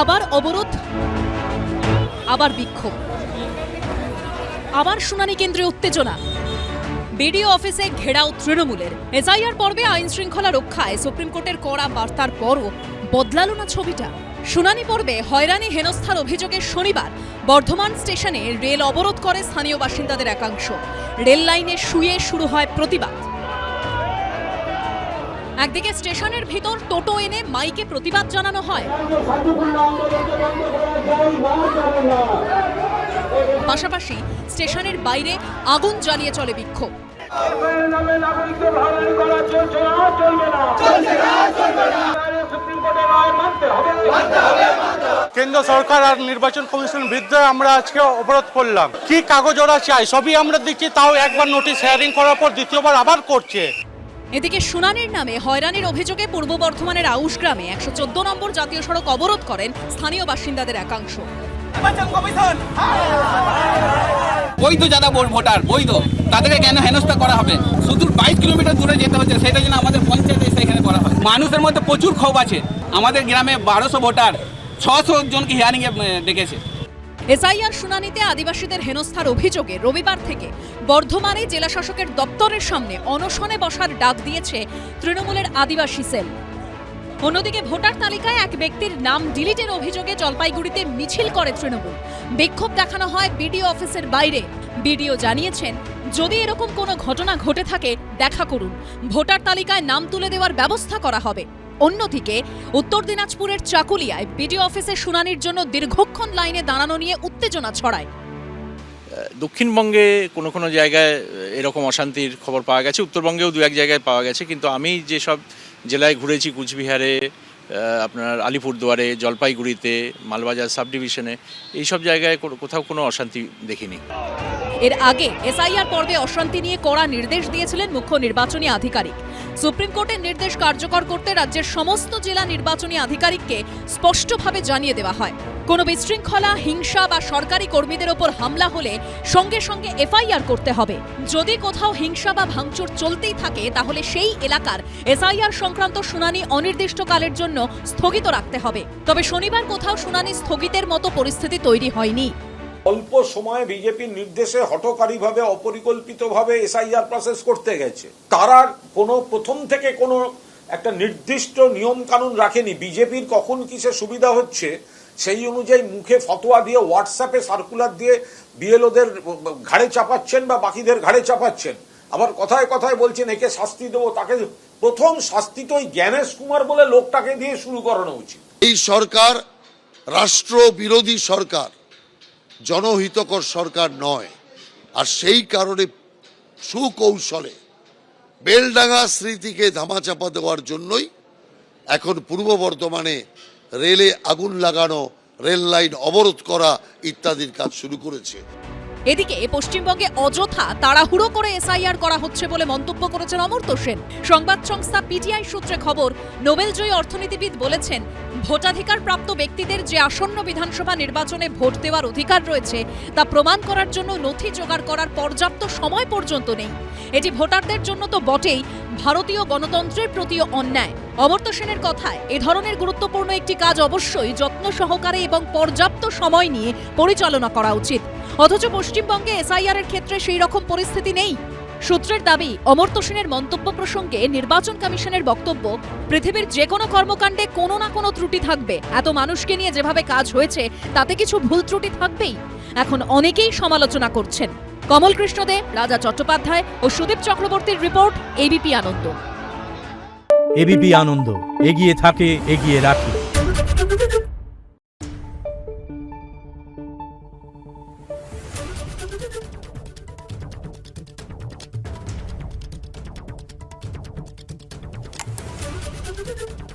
আবার অবরোধ, আবার বিক্ষোভ, আবার শুনানি কেন্দ্রে উত্তেজনা। বিডিও অফিসে ঘেরাও তৃণমূলের। এসআইআর পর্বে আইন শৃঙ্খলা রক্ষায় সুপ্রিম কোর্টের কড়া বার্তার পরও বদলালো না ছবিটা। শুনানি পর্বে হয়রানি হেনস্থার অভিযোগে শনিবার বর্ধমান স্টেশনে রেল অবরোধ করে স্থানীয় বাসিন্দাদের একাংশ। রেল লাইনে শুয়ে শুরু হয় প্রতিবাদ। একদিকে স্টেশনের ভিতর টোটো এনে মাইকে প্রতিবাদ জানানো হয়, পাশাপাশি স্টেশনের বাইরে আগুন জ্বালিয়ে চলে বিক্ষোভ। কেন্দ্র সরকার আর নির্বাচন কমিশন বিরুদ্ধে আমরা আজকে অবরোধ করলাম। কি কাগজ ওরা চাই সবই আমরা দিচ্ছি, তাও একবার নোটিশ হেয়ারিং করার পর দ্বিতীয়বার আবার করছে। এদিকে শুনানির নামে হয়রানির অভিযোগে পূর্ব বর্ধমানের আউশ গ্রামে 114 নম্বর জাতীয় সড়ক অবরোধ করেন স্থানীয় বাসিন্দাদের একাংশ। বৈধ যারা ভোটার বৈধ, তাদেরকে কেন হেনস্থা করা হবে? শুধু 22 কিলোমিটার দূরে যেতে হচ্ছে, সেটা যেন আমাদের পঞ্চায়েতে সেখানে করা হয়। মানুষের মধ্যে প্রচুর ক্ষোভ আছে। আমাদের গ্রামে 1200 ভোটার 600 জনকে হিয়ারিং এ ডেকেছে। এসআইআর শুনানিতে আদিবাসীদের হেনস্থার অভিযোগে রবিবার থেকে বর্ধমানে জেলা শাসকের দপ্তরের সামনে অনশনে বসার ডাক দিয়েছে তৃণমূলের আদিবাসী সেল। অন্যদিকে ভোটার তালিকায় এক ব্যক্তির নাম ডিলিটের অভিযোগে জলপাইগুড়িতে মিছিল করে তৃণমূল। বিক্ষোভ দেখানো হয় বিডিও অফিসের বাইরে। বিডিও জানিয়েছেন, যদি এরকম কোনো ঘটনা ঘটে থাকে দেখা করুন, ভোটার তালিকায় নাম তুলে দেওয়ার ব্যবস্থা করা হবে। অন্যদিকে উত্তর দিনাজপুরের চাকুলিয়ায় বিডিও অফিসে শুনানির জন্য দীর্ঘক্ষণ লাইনে দাঁড়ানো নিয়ে উত্তেজনা ছড়ায়। দক্ষিণবঙ্গে কোনো কোনো জায়গায় এরকম অশান্তির খবর পাওয়া গেছে, উত্তরবঙ্গেও দু এক জায়গায় পাওয়া গেছে, কিন্তু আমি যেসব জেলায় ঘুরেছি, কুচবিহারে, আপনার আলিপুরদুয়ারে, জলপাইগুড়িতে, মালবাজার সাব ডিভিশনে, এইসব জায়গায় কোথাও কোনো অশান্তি দেখিনি। এর আগে এসআইআর পর্বে অশান্তি নিয়ে কড়া নির্দেশ দিয়েছিলেন মুখ্য নির্বাচনী আধিকারিক। সুপ্রিম কোর্টের নির্দেশ কার্যকর করতে রাজ্যের সমস্ত জেলা নির্বাচনী আধিকারিককে স্পষ্টভাবে জানিয়ে দেওয়া হয়, কোনো বিশৃঙ্খলা, হিংসা বা সরকারি কর্মীদের ওপর হামলা হলে সঙ্গে সঙ্গে এফআইআর করতে হবে। যদি কোথাও হিংসা বা ভাঙচুর চলতেই থাকে, তাহলে সেই এলাকার এসআইআর সংক্রান্ত শুনানি অনির্দিষ্টকালের জন্য স্থগিত রাখতে হবে। তবে শনিবার কোথাও শুনানি স্থগিতের মতো পরিস্থিতি তৈরি হয়নি। অল্প সময়ে বিজেপির নির্দেশে হঠকারীভাবে অপরিকল্পিতভাবে এসআইআর প্রসেস করতে গেছে। তারা কোনো প্রথম থেকে কোনো একটা নির্দিষ্ট নিয়ম কানুন রাখেনি। বিজেপির কখন কিসে সুবিধা হচ্ছে সেই অনুযায়ী মুখে ফতোয়া দিয়ে, হোয়াটসঅ্যাপে সার্কুলার দিয়ে বিএলওদের ঘাড়ে চাপাচ্ছেন বা বাকিদের ঘাড়ে চাপাচ্ছেন। আবার কথায় কথায় বলছেন একে শাস্তি দেবো, তাকে প্রথম শাস্তি তো ওই জ্ঞানেশ কুমার বলে লোকটাকে দিয়ে শুরু করানো উচিত। এই সরকার রাষ্ট্র বিরোধী সরকার, জনহিতকর সরকার নয়। আর সেই কারণে সুকৌশলে বেলডাঙ্গা স্মৃতিকে ধামাচাপা দেওয়ার জন্যই এখন পূর্ব বর্ধমানে রেলে আগুন লাগানো, রেল লাইন অবরোধ করা ইত্যাদির কাজ শুরু করেছে। এদিকে পশ্চিমবঙ্গে অযথা তাড়াহুড়ো করে এসআইআর করা হচ্ছে বলে মন্তব্য করেছেন অমর্ত্য সেন। সংবাদ সংস্থা পিটিআই সূত্রে খবর, নোবেলজয়ী অর্থনীতিবিদ বলেছেন, ভোটাধিকার প্রাপ্ত ব্যক্তিদের যে আসন্ন বিধানসভা নির্বাচনে ভোট দেওয়ার অধিকার রয়েছে তা প্রমাণ করার জন্য নথি জোগাড় করার পর্যাপ্ত সময় পর্যন্ত নেই। এটি ভোটারদের জন্য তো বটেই, ভারতীয় গণতন্ত্রের প্রতিও অন্যায়। অমর্ত্য সেনের কথায়, এ ধরনের গুরুত্বপূর্ণ একটি কাজ অবশ্যই যত্ন সহকারে এবং পর্যাপ্ত সময় নিয়ে পরিচালনা করা উচিত। অথচ পশ্চিমবঙ্গে এসআইআর এর ক্ষেত্রে সেই রকম পরিস্থিতি নেই। সূত্রের দাবি, অমর্ত্য সেনের মন্তব্য প্রসঙ্গে নির্বাচন কমিশনের বক্তব্য, পৃথিবীর যে কোনো কর্মকাণ্ডে কোনো না কোনো ত্রুটি থাকবে। এত মানুষকে নিয়ে যেভাবে কাজ হয়েছে তাতে কিছু ভুল ত্রুটি থাকবেই। এখন অনেকেই সমালোচনা করছেন। কমল কৃষ্ণ দে, রাজা চট্টোপাধ্যায় ও সুদীপ চক্রবর্তীর রিপোর্ট, এবিপি আনন্দ। এবিপি আনন্দ, এগিয়ে থাকে, এগিয়ে রাখে। Thank you.